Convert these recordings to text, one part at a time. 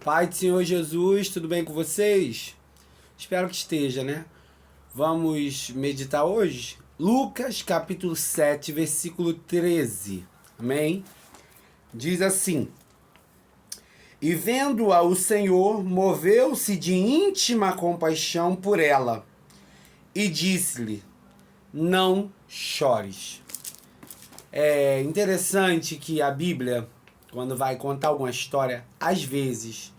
Pai do Senhor Jesus, tudo bem com vocês? Espero que esteja, né? Vamos meditar hoje? Lucas capítulo 7, versículo 13. Amém? Diz assim: E vendo-a o Senhor, moveu-se de íntima compaixão por ela e disse-lhe: Não chores. É interessante que a Bíblia, quando vai contar alguma história, às vezes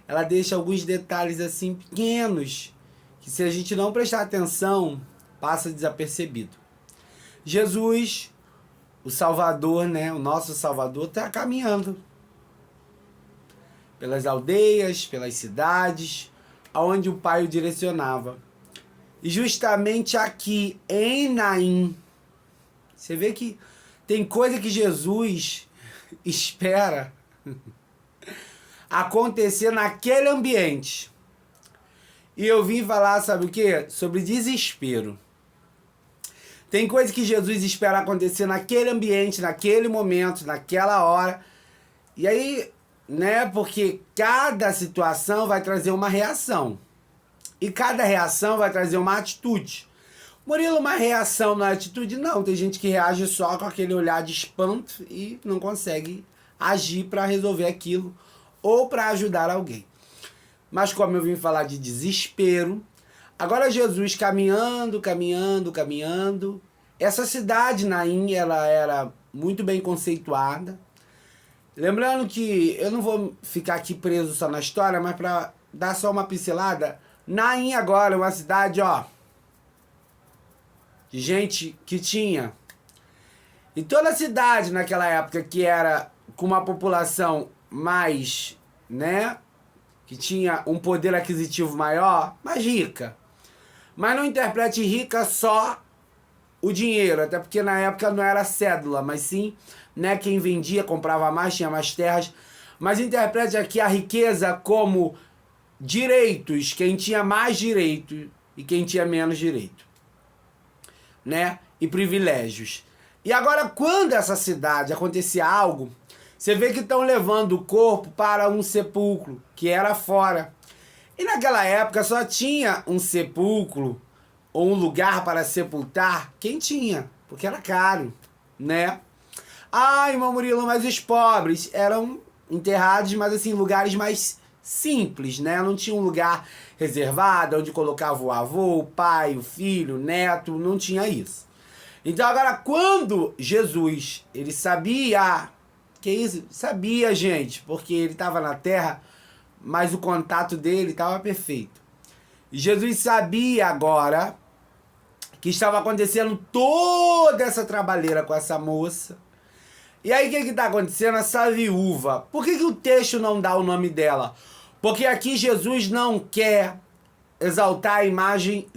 ela deixa alguns detalhes assim pequenos que, se a gente não prestar atenção, passa desapercebido. Jesus, o Salvador, né, o nosso Salvador, está caminhando pelas aldeias, pelas cidades, aonde o Pai o direcionava. E justamente aqui em Naim, você vê que tem coisa que Jesus espera acontecer naquele ambiente. E eu vim falar, sabe o quê? Sobre desespero. Tem coisa que Jesus espera acontecer naquele ambiente, naquele momento, naquela hora. E aí, né, porque cada situação vai trazer uma reação. E cada reação vai trazer uma atitude. Murilo, uma reação na atitude? Não, tem gente que reage só com aquele olhar de espanto e não consegue agir para resolver aquilo ou para ajudar alguém. Mas como eu vim falar de desespero, agora Jesus caminhando, essa cidade, Naim, ela era muito bem conceituada. Lembrando que eu não vou ficar aqui preso só na história, mas para dar só uma pincelada, Naim agora é uma cidade, ó, de gente que tinha. E toda a cidade naquela época que era com uma população mais, né, que tinha um poder aquisitivo maior, mais rica. Mas não interprete rica só o dinheiro, até porque na época não era cédula, mas sim, né, quem vendia comprava mais, tinha mais terras. Mas interprete aqui a riqueza como direitos, quem tinha mais direito e quem tinha menos direito, né? E privilégios. E agora, quando essa cidade acontecia algo, você vê que estão levando o corpo para um sepulcro, que era fora. E naquela época só tinha um sepulcro ou um lugar para sepultar quem tinha, porque era caro, né? Ah, irmão Murilo, mas os pobres eram enterrados, mas assim, lugares mais simples, né? Não tinha um lugar reservado onde colocava o avô, o pai, o filho, o neto, não tinha isso. Então agora, quando Jesus, ele sabia, que isso? Sabia, gente, porque ele estava na terra, mas o contato dele estava perfeito. E Jesus sabia agora que estava acontecendo toda essa trabalheira com essa moça. E aí o que está acontecendo? Essa viúva. Por que o texto não dá o nome dela? Porque aqui Jesus não quer exaltar a imagem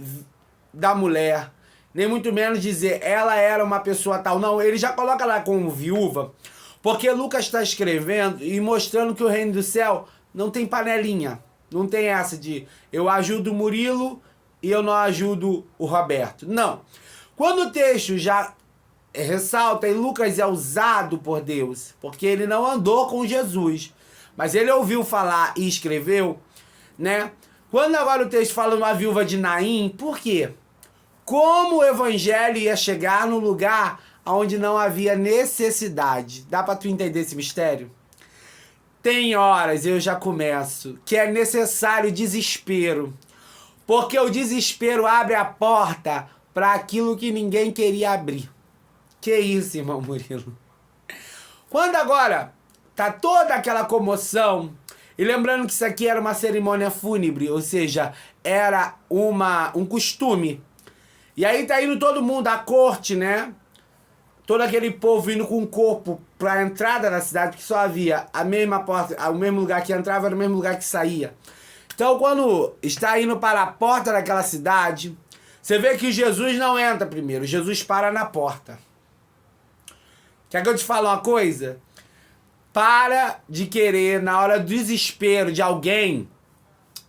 da mulher, nem muito menos dizer ela era uma pessoa tal. Não, ele já coloca lá como viúva, porque Lucas está escrevendo e mostrando que o reino do céu não tem panelinha. Não tem essa de eu ajudo o Murilo e eu não ajudo o Roberto. Não. Quando o texto já ressalta, e Lucas é usado por Deus, porque ele não andou com Jesus, mas ele ouviu falar e escreveu, né? Quando agora o texto fala uma viúva de Naim, por quê? Como o evangelho ia chegar no lugar onde não havia necessidade? Dá para tu entender esse mistério? Tem horas, eu já começo, que é necessário desespero. Porque o desespero abre a porta para aquilo que ninguém queria abrir. Que isso, irmão Murilo? Quando agora tá toda aquela comoção, e lembrando que isso aqui era uma cerimônia fúnebre, ou seja, era um costume. E aí tá indo todo mundo, a corte, né? Todo aquele povo indo com o corpo para a entrada da cidade, porque só havia a mesma porta, o mesmo lugar que entrava era o mesmo lugar que saía. Então, quando está indo para a porta daquela cidade, você vê que Jesus não entra primeiro, Jesus para na porta. Quer que eu te fale uma coisa? Para de querer, na hora do desespero de alguém,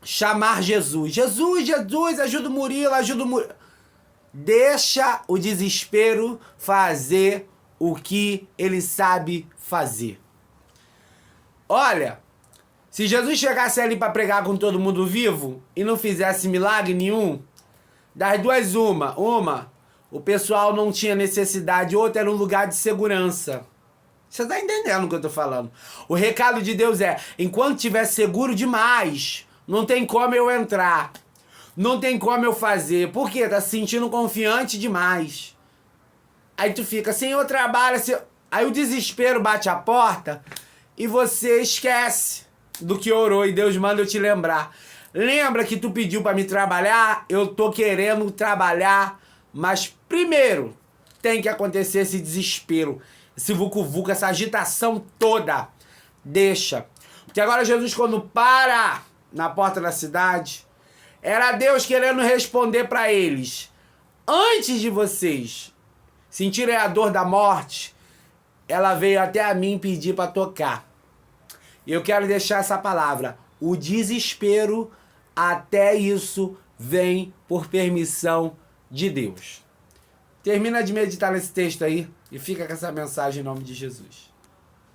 chamar Jesus. Jesus, Jesus, ajuda o Murilo, ajuda o Murilo. Deixa o desespero fazer o que ele sabe fazer. Olha, Se Jesus chegasse ali para pregar com todo mundo vivo e não fizesse milagre nenhum, das duas uma, o pessoal não tinha necessidade, outra era um lugar de segurança. Você tá entendendo o que eu tô falando? O recado de Deus é, enquanto estiver seguro demais, não tem como eu entrar. Não tem como eu fazer. Por quê? Tá se sentindo confiante demais. Aí tu fica, Senhor, trabalha. Aí o desespero bate a porta e você esquece do que orou e Deus manda eu te lembrar. Lembra que tu pediu pra me trabalhar? Eu tô querendo trabalhar, mas primeiro tem que acontecer esse desespero, esse vucu-vucu, essa agitação toda. Deixa. Porque agora Jesus, quando para na porta da cidade, era Deus querendo responder pra eles. Antes de vocês sentirem a dor da morte, ela veio até a mim pedir pra tocar. E eu quero deixar essa palavra. O desespero, até isso, vem por permissão de Deus. Termina de meditar nesse texto aí e fica com essa mensagem em nome de Jesus.